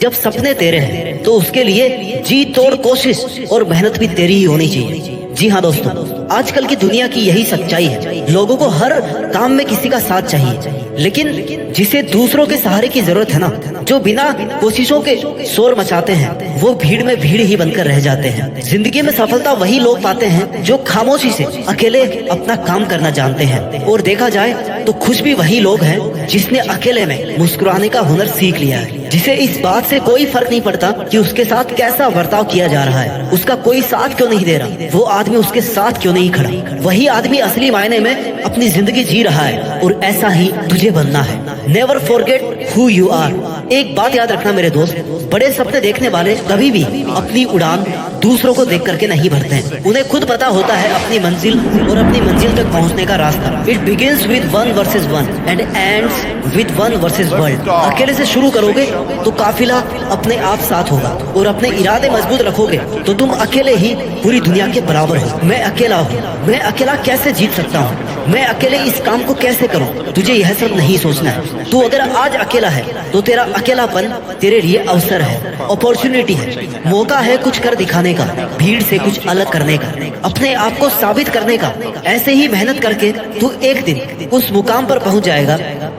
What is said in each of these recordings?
जब सपने तेरे हैं तो उसके लिए जी तोड़ कोशिश और मेहनत भी तेरी ही होनी चाहिए। जी हाँ दोस्तों, आजकल की दुनिया की यही सच्चाई है। लोगों को हर काम में किसी का साथ चाहिए, लेकिन जिसे दूसरों के सहारे की जरूरत है ना, जो बिना कोशिशों के शोर मचाते हैं, वो भीड़ में भीड़ ही बनकर रह जाते हैं। जिंदगी में सफलता वही लोग पाते हैं जो खामोशी से अकेले अपना काम करना जानते हैं। और देखा जाए तो खुश भी वही लोग हैं जिसने अकेले में मुस्कुराने का हुनर सीख लिया है, जिसे इस बात से कोई फर्क नहीं पड़ता कि उसके साथ कैसा बर्ताव किया जा रहा है, उसका कोई साथ क्यों नहीं दे रहा, वो आदमी उसके साथ क्यों नहीं खड़ा। वही आदमी असली मायने में अपनी जिंदगी जी रहा है और ऐसा ही तुझे बनना है। Never forget who you are. एक बात याद रखना मेरे दोस्त, बड़े सपने देखने वाले कभी भी अपनी उड़ान दूसरों को देख करके नहीं भरते हैं। उन्हें खुद पता होता है अपनी मंजिल और अपनी मंजिल तक पहुंचने का रास्ता। It begins with one versus one and ends with one versus world. अकेले से शुरू करोगे तो काफिला अपने आप साथ होगा, और अपने इरादे मजबूत रखोगे तो तुम अकेले ही पूरी दुनिया के बराबर हो। मैं अकेला हूँ, मैं अकेला कैसे जीत सकता हूँ, मैं अकेले इस काम को कैसे करूँ, तुझे यह सब नहीं सोचना है। तू अगर आज अकेला है तो तेरा अकेलापन तेरे लिए अवसर है, अपॉर्चुनिटी है, मौका है कुछ कर दिखाने का, भीड़ से कुछ अलग करने का, अपने आप को साबित करने का। ऐसे ही मेहनत करके तू एक दिन उस मुकाम पर पहुंच जाएगा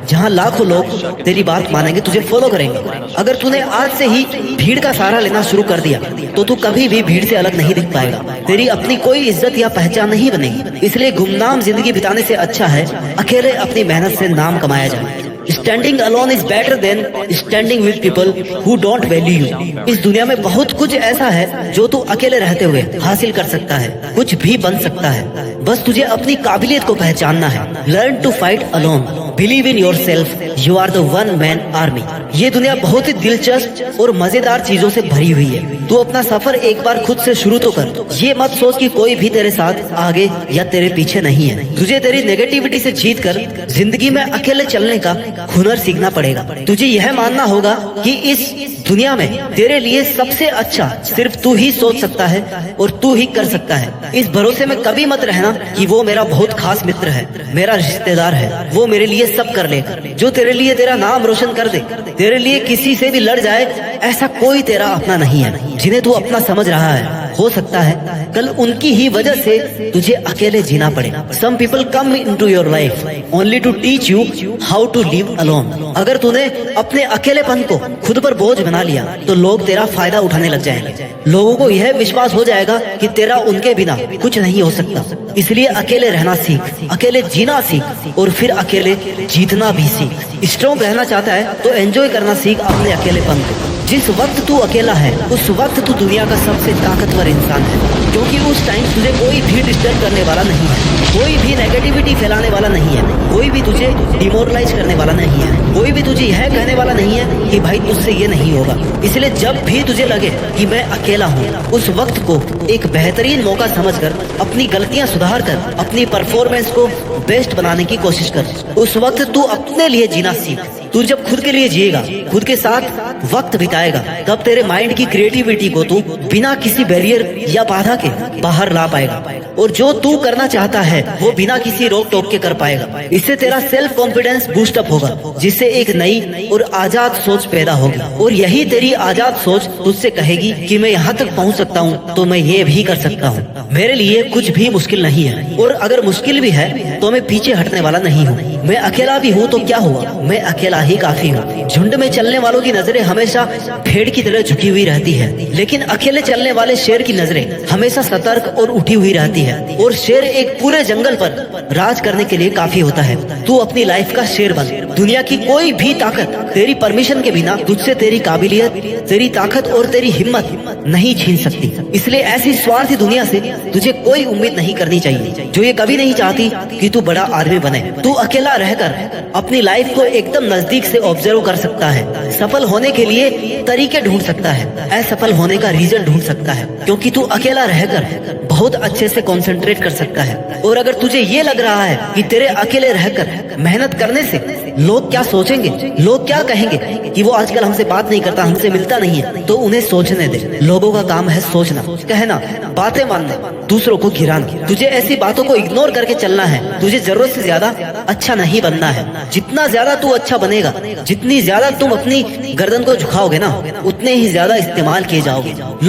जहां लाखों लोग तेरी बात मानेंगे, तुझे फॉलो करेंगे। अगर तूने आज से ही भीड़ का सहारा लेना शुरू कर दिया तो तू कभी भी भीड़ से अलग नहीं दिख पाएगा, तेरी अपनी कोई इज्जत या पहचान नहीं बनेगी। इसलिए गुमनाम जिंदगी बिताने से अच्छा है अकेले अपनी मेहनत से नाम कमाया जाए। Standing alone is better than standing with people who don't value you. इस दुनिया में बहुत कुछ ऐसा है जो तू अकेले रहते हुए हासिल कर सकता है, कुछ भी बन सकता है। बस तुझे अपनी काबिलियत को पहचानना है। Learn to fight alone, believe in your self, you are the one man army. ये दुनिया बहुत ही दिलचस्प और मजेदार चीजों से भरी हुई है। तू अपना सफर एक बार खुद से शुरू तो कर। ये मत सोच कि कोई भी तेरे साथ आगे या तेरे पीछे नहीं है। तुझे तेरी नेगेटिविटी से जीत कर जिंदगी में अकेले चलने का हुनर सीखना पड़ेगा। तुझे यह मानना होगा कि इस दुनिया में तेरे लिए सबसे अच्छा सिर्फ तू ही सोच सकता है और तू ही कर सकता है। इस भरोसे में कभी मत रहना कि वो मेरा बहुत खास मित्र है, मेरा रिश्तेदार है, वो मेरे लिए सब कर लेगा। जो तेरे लिए तेरा नाम रोशन कर दे, तेरे लिए किसी से भी लड़ जाए, ऐसा कोई तेरा अपना नहीं है जिन्हें तू अपना समझ रहा है। हो सकता है कल उनकी ही वजह से तुझे अकेले जीना पड़े। Some people come into your life only to teach you how to live alone. अगर तूने अपने अकेलेपन को खुद पर बोझ बना लिया तो लोग तेरा फायदा उठाने लग जाएंगे। लोगों को यह विश्वास हो जाएगा कि तेरा उनके बिना कुछ नहीं हो सकता। इसलिए अकेले रहना सीख, अकेले जीना सीख, और फिर अकेले जीतना भी सीख। स्ट्रॉन्ग रहना चाहता है तो एंजॉय करना सीख अपने अकेलेपन को। जिस वक्त तू अकेला है उस वक्त तू दुनिया का सबसे ताकतवर इंसान है, क्योंकि उस टाइम तुझे कोई भी डिस्टर्ब करने वाला नहीं है, कोई भी नेगेटिविटी फैलाने वाला नहीं है, कोई भी तुझे डिमोरलाइज करने वाला नहीं है, कोई भी तुझे यह कहने वाला नहीं है कि भाई तुझसे ये नहीं होगा। इसलिए जब भी तुझे लगे कि मैं अकेला हूँ, उस वक्त को एक बेहतरीन मौका समझकर अपनी गलतियां सुधार कर अपनी परफॉर्मेंस को बेस्ट बनाने की कोशिश कर। उस वक्त तू अपने लिए जीना सीख। तू जब खुद के लिए जिएगा, खुद के साथ वक्त बिताएगा, तब तेरे माइंड की क्रिएटिविटी को तू बिना किसी बैरियर या बाधा के बाहर ला पाएगा, और जो तू करना चाहता है वो बिना किसी रोक टोक के कर पाएगा। इससे तेरा सेल्फ कॉन्फिडेंस बूस्ट अप होगा, जिससे एक नई और आजाद सोच पैदा होगी, और यही तेरी आजाद सोच तुझसे कहेगी कि मैं यहाँ तक पहुँच सकता हूँ तो मैं ये भी कर सकता हूँ। मेरे लिए कुछ भी मुश्किल नहीं है, और अगर मुश्किल भी है तो मैं पीछे हटने वाला नहीं हूँ। मैं अकेला भी हूँ तो क्या हुआ, मैं अकेला ही काफी हूँ। झुंड में चलने वालों की नजरें हमेशा भेड़ की तरह झुकी हुई रहती है, लेकिन अकेले चलने वाले शेर की नजरें हमेशा सतर्क और उठी हुई रहती है, और शेर एक पूरे जंगल पर राज करने के लिए काफी होता है। तू अपनी लाइफ का शेर बन। दुनिया की कोई भी ताकत तेरी परमिशन के बिना तुझसे तेरी काबिलियत, तेरी ताकत और तेरी हिम्मत नहीं छीन सकती। इसलिए ऐसी स्वार्थी दुनिया से तुझे कोई उम्मीद नहीं करनी चाहिए जो ये कभी नहीं चाहती कि तू बड़ा आदमी बने। तू अकेला रहकर अपनी लाइफ को एकदम नजदीक से ऑब्जर्व कर सकता है, सफल होने के लिए तरीके ढूंढ सकता है, असफल होने का रीजन ढूंढ सकता है, क्योंकि तू अकेला रहकर बहुत अच्छे से कंसंट्रेट कर सकता है। और अगर तुझे ये लग रहा है कि तेरे अकेले रहकर मेहनत करने से लोग क्या सोचेंगे, लोग क्या कहेंगे कि वो आजकल हमसे बात नहीं करता, हमसे मिलता नहीं है। तो उन्हें सोचने दे। लोगों का काम है सोचना, कहना, बातें मानना, दूसरों को गिराना। तुझे ऐसी बातों को इग्नोर करके चलना है। तुझे जरूरत से ज्यादा अच्छा नहीं बनना है। जितना ज्यादा तू अच्छा बनेगा, जितनी ज्यादा तुम अपनी गर्दन को झुकाओगे ना, उतने ही ज्यादा इस्तेमाल किए जाओगे।